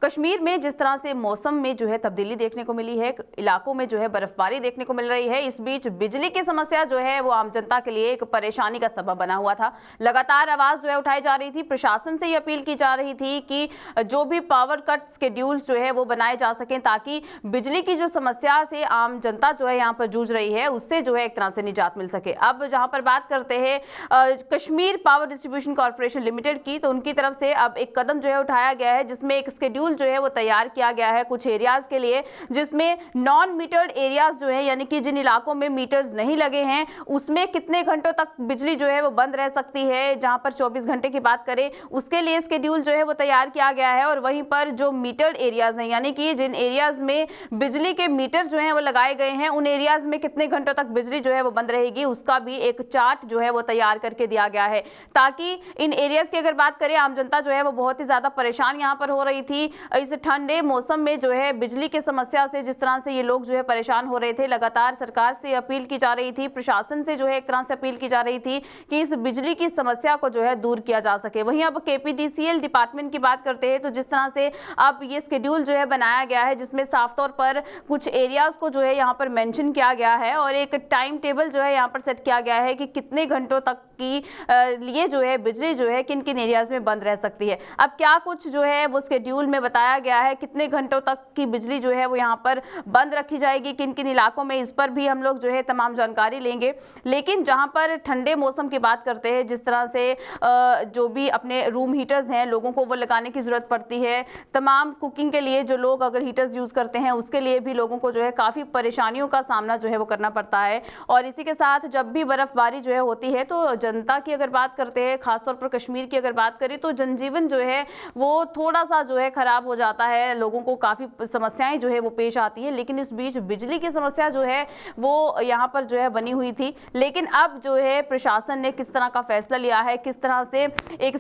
कश्मीर में जिस तरह से मौसम में जो है तब्दीली देखने को मिली है, इलाकों में जो है बर्फबारी देखने को मिल रही है, इस बीच बिजली की समस्या जो है वो आम जनता के लिए एक परेशानी का सबब बना हुआ था। लगातार आवाज जो है उठाई जा रही थी, प्रशासन से ये अपील की जा रही थी कि जो भी पावर कट स्केड्यूल्स जो है वो बनाए जा सकें, ताकि बिजली की जो समस्या से आम जनता जो है यहाँ पर जूझ रही है उससे जो है एक तरह से निजात मिल सके। अब जहाँ पर बात करते हैं Kashmir power distribution corporation limited की, तो उनकी तरफ से अब एक कदम जो है उठाया गया है, जिसमें एक शेड्यूल जो है वो तैयार किया गया है कुछ एरियाज के लिए, जिसमें नॉन मीटर्ड एरियाज जो है, यानी कि जिन इलाकों में मीटर्स नहीं लगे हैं उसमें कितने घंटों तक बिजली जो है वो बंद रह सकती है। जहां पर 24 घंटे की बात करें उसके लिए शेड्यूल जो है वो तैयार किया गया है, और वहीं पर जो मीटर्ड एरियाज हैं, यानी कि जिन एरियाज में बिजली के मीटर जो है वो लगाए गए हैं, उन एरियाज में कितने घंटों तक बिजली जो है वो बंद रहेगी, उसका भी एक चार्ट जो है वो तैयार करके दिया गया है, ताकि इन एरियाज की अगर बात करें आम जनता जो है वो बहुत ही ज्यादा परेशान यहाँ पर हो रही थी। इस ठंडे मौसम में जो है बिजली की समस्या से जिस तरह से ये लोग जो है परेशान हो रहे थे, लगातार सरकार से अपील की जा रही थी, प्रशासन से जो है एक तरह से अपील की जा रही थी कि इस बिजली की समस्या को जो है दूर किया जा सके। वहीं अब केपीडीसीएल डिपार्टमेंट की बात करते हैं, तो जिस तरह से अब ये शेड्यूल जो है बनाया गया है, जिसमें साफ तौर पर कुछ एरियाज को जो है यहाँ पर मेंशन किया गया है और एक टाइम टेबल जो है यहाँ पर सेट किया गया है कि कितने घंटों तक की लिए जो है बिजली जो है किन किन एरियाज में बंद रह सकती है। अब क्या कुछ जो है वो शेड्यूल में बताया गया है, कितने घंटों तक की बिजली जो है वो यहाँ पर बंद रखी जाएगी, किन किन इलाकों में, इस पर भी हम लोग जो है तमाम जानकारी लेंगे। लेकिन जहाँ पर ठंडे मौसम की बात करते हैं, जिस तरह से जो भी अपने रूम हीटर्स हैं लोगों को वो लगाने की जरूरत पड़ती है, तमाम कुकिंग के लिए जो लोग अगर हीटर्स यूज करते हैं उसके लिए भी लोगों को जो है काफी परेशानियों का सामना जो है वो करना पड़ता है। और इसी के साथ जब भी बर्फबारी जो है होती है तो जनता की अगर बात करते हैं, खासतौर पर कश्मीर की अगर बात करें, तो जनजीवन जो है वो थोड़ा सा जो है खराब हो जाता है, लोगों को काफी समस्याएं जो है वो पेश आती है। लेकिन इस बीच बिजली की समस्या जो है वो यहाँ पर जो है बनी हुई थी। लेकिन अब जो है प्रशासन ने किस तरह का फैसला लिया है, किस तरह से एक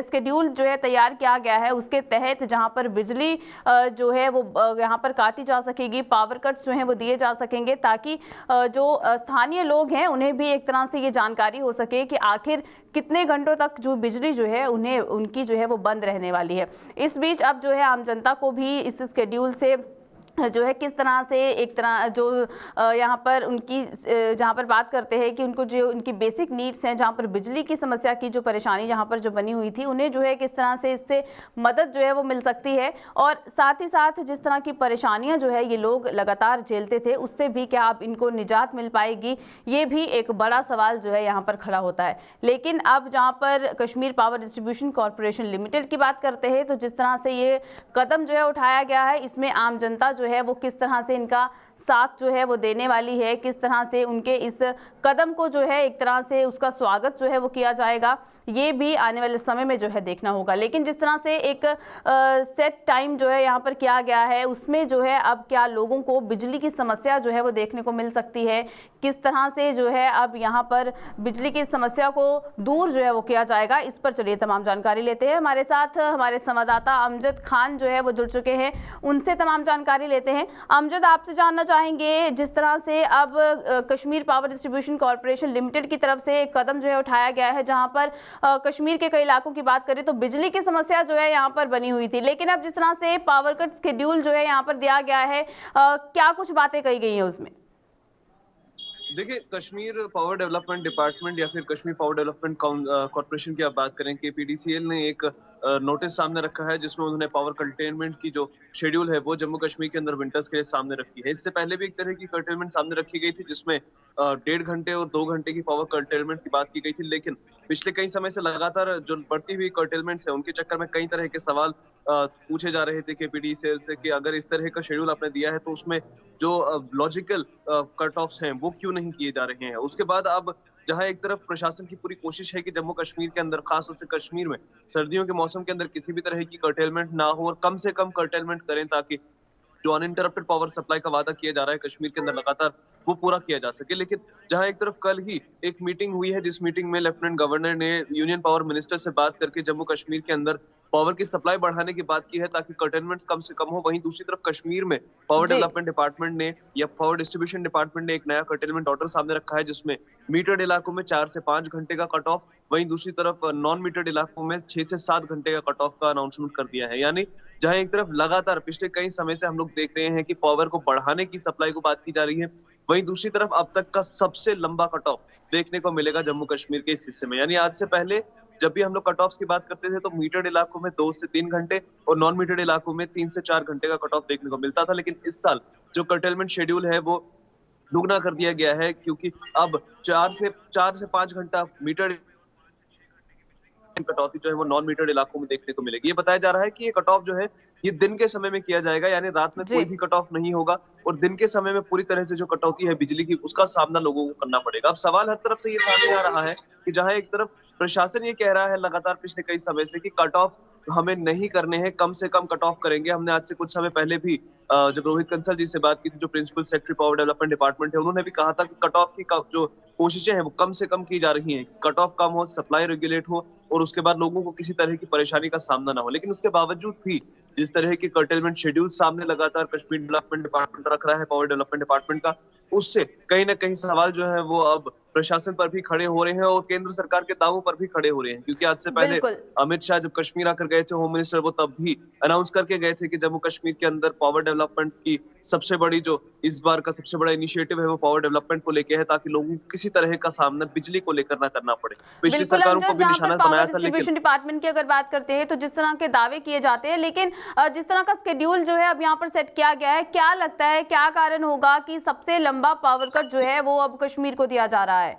शेड्यूल जो है तैयार किया गया है, उसके तहत जहाँ पर बिजली जो है वो यहाँ पर काटी जा सकेगी, पावर कट्स जो है वो दिए जा सकेंगे, ताकि जो स्थानीय लोग हैं उन्हें भी एक तरह से ये जानकारी हो सके कि आखिर कितने घंटों तक जो बिजली जो है उन्हें उनकी जो है वो बंद रहने वाली है। इस बीच अब जो है आम जनता को भी इस शेड्यूल से जो है किस तरह से एक तरह जो यहाँ पर उनकी जहाँ पर बात करते हैं कि उनको जो उनकी बेसिक नीड्स हैं, जहाँ पर बिजली की समस्या की जो परेशानी जहाँ पर जो बनी हुई थी, उन्हें जो है किस तरह से इससे मदद जो है वो मिल सकती है, और साथ ही साथ जिस तरह की परेशानियाँ जो है ये लोग लगातार झेलते थे उससे भी क्या अब इनको निजात मिल पाएगी, ये भी एक बड़ा सवाल जो है यहाँ पर खड़ा होता है। लेकिन अब जहाँ पर Kashmir power distribution corporation limited की बात करते हैं, तो जिस तरह से ये कदम जो है उठाया गया है, इसमें आम जनता जो है वो किस तरह से इनका साथ जो है वो देने वाली है, किस तरह से उनके इस कदम को जो है एक तरह से उसका स्वागत जो है वो किया जाएगा, ये भी आने वाले समय में जो है देखना होगा। लेकिन जिस तरह से एक सेट टाइम जो है यहाँ पर किया गया है, उसमें जो है अब क्या लोगों को बिजली की समस्या जो है वो देखने को मिल सकती है, किस तरह से जो है अब यहाँ पर बिजली की समस्या को दूर जो है वो किया जाएगा, इस पर चलिए तमाम जानकारी लेते हैं। हमारे साथ हमारे संवाददाता अमजद खान जो है वो जुड़ चुके हैं, उनसे तमाम जानकारी लेते हैं। अमजद, आपसे जानना चाहेंगे, जिस तरह से अब Kashmir power distribution corporation limited की तरफ से एक कदम जो है उठाया गया है, जहाँ पर कश्मीर के कई इलाकों की बात करें तो बिजली की समस्या जो है यहाँ पर बनी हुई थी, लेकिन अब जिस तरह से पावर कट शेड्यूल जो है यहाँ पर दिया गया है, क्या कुछ बातें कही गई हैं उसमें? देखिए, कश्मीर पावर डेवलपमेंट डिपार्टमेंट या फिर कश्मीर पावर डेवलपमेंट कॉर्पोरेशन की आप बात करें, केपीडीसीएल ने एक नोटिस सामने रखा है जिसमें उन्होंने पावर कर्टेलमेंट की जो शेड्यूल है वो जम्मू कश्मीर के अंदर विंटर्स के लिए सामने रखी है। इससे पहले भी एक तरह की कर्टेलमेंट सामने रखी गई थी जिसमें 1.5 घंटे और 2 घंटे की पावर कर्टेलमेंट की बात की गई थी, लेकिन पिछले कई समय से लगातार जो बढ़ती हुई कर्टेलमेंट्स है उनके चक्कर में कई तरह के सवाल पूछे जा रहे थे केपीडीसीएल से कि अगर इस तरह का शेड्यूल आपने दिया है तो उसमें जो लॉजिकल कट ऑफ्स हैं वो क्यों नहीं किए जा रहे हैं। उसके बाद अब जहां एक तरफ प्रशासन की पूरी कोशिश है कि जम्मू कश्मीर के अंदर, खास तौर से कश्मीर में सर्दियों के मौसम के अंदर किसी भी तरह की कर्टेलमेंट ना हो और कम से कम कर्टेलमेंट करें ताकि जो अनइंटरप्टेड पावर सप्लाई का वादा किया जा रहा है कश्मीर के अंदर लगातार, वो पूरा किया जा सके। लेकिन जहां एक तरफ कल ही एक मीटिंग हुई है जिस मीटिंग में लेफ्टिनेंट गवर्नर ने यूनियन पावर मिनिस्टर से बात करके जम्मू कश्मीर के अंदर पावर की सप्लाई बढ़ाने की बात की है ताकि कर्टेलमेंट्स कम से कम हो। वहीं दूसरी तरफ कश्मीर में पावर डेवलपमेंट डिपार्टमेंट ने या पावर डिस्ट्रीब्यूशन डिपार्टमेंट ने एक नया कर्टेलमेंट ऑर्डर सामने रखा है जिसमें मीटर्ड इलाकों में 4 से 5 घंटे का कट ऑफ, वहीं दूसरी तरफ नॉन मीटर्ड इलाकों में 6 से 7 घंटे का कट ऑफ का अनाउंसमेंट कर दिया है। यानी जहां एक तरफ लगातार पिछले कई समय से हम लोग देख रहे हैं कि पावर को बढ़ाने की सप्लाई को बात की जा रही है, वहीं दूसरी तरफ अब तक का सबसे लंबा कट ऑफ देखने को मिलेगा जम्मू कश्मीर के इस हिस्से में। यानी आज से पहले जब भी हम लोग कट ऑफ की बात करते थे तो मीटर्ड इलाकों में 2 से 3 घंटे और नॉन मीटर्ड इलाकों में 3 से 4 घंटे का कट ऑफ देखने को मिलता था, लेकिन इस साल जो कर्टेलमेंट शेड्यूल है वो दुगना कर दिया गया है, क्योंकि अब 4 से 5 घंटा मीटर्ड कटौती जो है वो नॉन मीटर्ड इलाकों में देखने को मिलेगी। ये बताया जा रहा है कि ये कट ऑफ जो है ये दिन के समय में किया जाएगा, यानी रात में कोई जी। भी कट ऑफ नहीं होगा और दिन के समय में पूरी तरह से जो कटौती है बिजली की उसका सामना लोगों को करना पड़ेगा। अब सवाल हर तरफ से ये सामने आ रहा है कि जहां एक तरफ प्रशासन ये कह रहा है लगातार पिछले कई समय से कि कट ऑफ हमें नहीं करने हैं, कम से कम कट ऑफ करेंगे। हमने आज से कुछ समय पहले भी जब रोहित कंसल जी से बात की थी, जो principal secretary power development department है, उन्होंने भी कहा था कि कट ऑफ की जो कोशिशें हैं वो कम से कम की जा रही हैं, कट ऑफ कम हो, सप्लाई रेगुलेट हो और उसके बाद लोगों को किसी तरह की परेशानी का सामना ना हो। लेकिन उसके बावजूद भी जिस तरह के कर्टेलमेंट शेड्यूल सामने लगातार कश्मीर डेवलपमेंट डिपार्टमेंट रख रहा है, पावर डेवलपमेंट डिपार्टमेंट का, उससे कहीं ना कहीं सवाल जो है वो अब प्रशासन पर भी खड़े हो रहे हैं और केंद्र सरकार के दावों पर भी खड़े हो रहे हैं। क्योंकि आज से पहले बिल्कुल। अमित शाह जब कश्मीर आकर गए थे, होम मिनिस्टर, वो तब भी अनाउंस करके गए थे कि जम्मू कश्मीर के अंदर पावर डेवलपमेंट की सबसे बड़ी जो इस बार का सबसे बड़ा इनिशिएटिव है वो पावर डेवलपमेंट को लेकर है, ताकि लोगों को किसी तरह का सामना बिजली को लेकर ना करना पड़े। पिछली बिल्कुल सरकारों को अमजद, भी जहां पर निशाना पावर बनाया था, डिस्ट्रीब्यूशन लेकिन डिपार्टमेंट की अगर बात करते हैं तो जिस तरह के दावे किए जाते हैं, लेकिन जिस तरह का शेड्यूल जो है अब यहाँ पर सेट किया गया है, क्या लगता है क्या कारण होगा कि सबसे लंबा पावर कट जो है वो अब कश्मीर को दिया जा रहा है?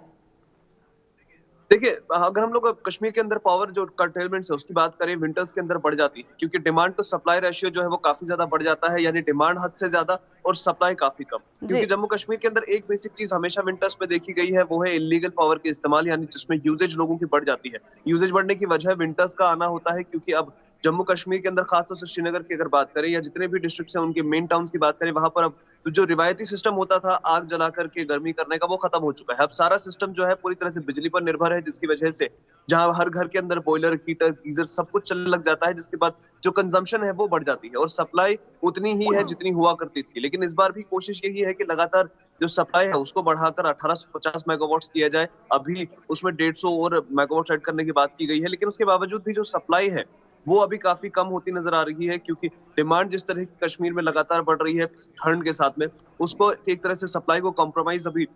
देखिए, अगर हम लोग कश्मीर के अंदर पावर जो कर्टेलमेंट्स है उसकी बात करें, विंटर्स के अंदर बढ़ जाती है, क्योंकि डिमांड टू सप्लाई रेशियो जो है वो काफी ज्यादा बढ़ जाता है, यानी डिमांड हद से ज्यादा और सप्लाई काफी कम। जी। क्योंकि जम्मू कश्मीर के अंदर एक बेसिक चीज हमेशा विंटर्स में देखी गई है, वो है इलीगल पावर के इस्तेमाल, यानी जिसमें यूजेज लोगों की बढ़ जाती है। यूजेज बढ़ने की वजह विंटर्स का आना होता है, क्योंकि अब जम्मू कश्मीर के अंदर खासतौर से श्रीनगर की अगर बात करें या जितने भी डिस्ट्रिक्ट हैं उनके मेन टाउन्स की बात करें, वहां पर अब जो रिवायती सिस्टम होता था आग जला करके गर्मी करने का, वो खत्म हो चुका है। अब सारा सिस्टम जो है पूरी तरह से बिजली पर निर्भर है, जिसकी वजह से जहां हर घर के अंदर बॉयलर, हीटर, गीजर सब कुछ चलने लग जाता है, जिसके बाद जो कंजम्पशन है वो बढ़ जाती है और सप्लाई उतनी ही है जितनी हुआ करती थी। लेकिन इस बार भी कोशिश यही है कि लगातार जो सप्लाई है उसको बढ़ाकर 1850 मेगावाट किया जाए। अभी उसमें 150 और मेगावाट ऐड करने की बात की गई है, लेकिन उसके बावजूद भी जो सप्लाई है वो अभी काफी कम होती नजर आ रही है, क्योंकि डिमांड जिस तरह की कश्मीर में लगातार बढ़ रही है ठंड के साथ में, उसको एक तरह से सप्लाई को कॉम्प्रोमाइज अभी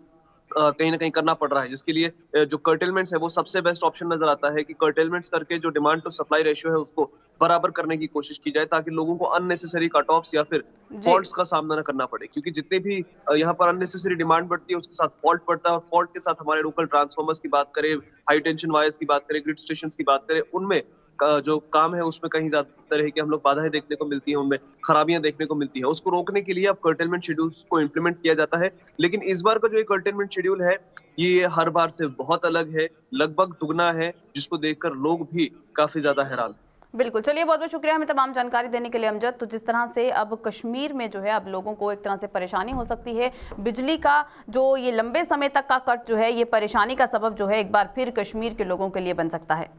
कहीं ना कहीं करना पड़ रहा है, जिसके लिए जो कर्टेलमेंट्स है वो सबसे बेस्ट ऑप्शन नजर आता है कि कर्टेलमेंट्स करके जो डिमांड टू सप्लाई रेशियो है उसको बराबर करने की कोशिश की जाए, ताकि लोगों को अननेसेसरी कट ऑफ्स या फिर जी। फॉल्ट्स का सामना न करना पड़े। क्योंकि जितने भी यहाँ पर अननेसेसरी डिमांड बढ़ती है उसके साथ फॉल्ट बढ़ता है, और फॉल्ट के साथ हमारे लोकल ट्रांसफार्मर्स की बात करें, हाई टेंशन वायर्स की बात करें, ग्रिड स्टेशन की बात करें, उनमें जो काम है उसमें कहीं ज्यादा तरह की हम लोग बाधाएं देखने को मिलती है, उनमें खराबियां देखने को मिलती है। उसको रोकने के लिए अब कर्टेलमेंट शेड्यूल्स को इम्प्लीमेंट किया जाता है, लेकिन इस बार का जो कर्टेलमेंट शेड्यूल है ये हर बार से बहुत अलग है, लगभग दुगना है, जिसको देखकर लोग भी काफी ज्यादा हैरान। बिल्कुल, चलिए बहुत बहुत शुक्रिया हमें तमाम जानकारी देने के लिए अमजद। तो जिस तरह से अब कश्मीर में जो है अब लोगों को एक तरह से परेशानी हो सकती है, बिजली का जो ये लंबे समय तक का कट जो है ये परेशानी का सबब जो है एक बार फिर कश्मीर के लोगों के लिए बन सकता है।